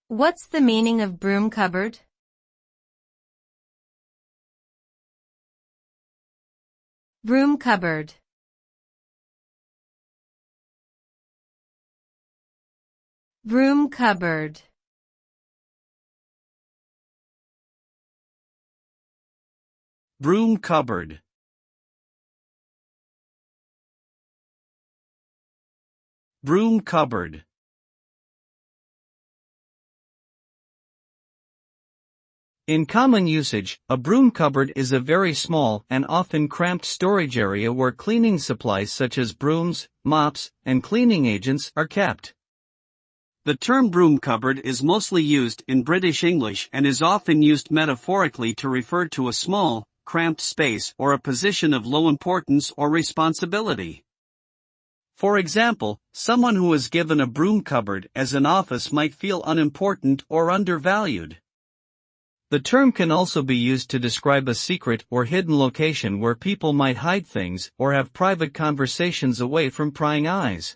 What's the meaning of broom cupboard? Broom cupboard. Broom cupboard. Broom cupboard. Broom cupboard. In common usage, a broom cupboard is a very small and often cramped storage area where cleaning supplies such as brooms, mops, and cleaning agents are kept. The term broom cupboard is mostly used in British English and is often used metaphorically to refer to a small, cramped space or a position of low importance or responsibility. For example, someone who is given a broom cupboard as an office might feel unimportant or undervalued. The term can also be used to describe a secret or hidden location where people might hide things or have private conversations away from prying eyes.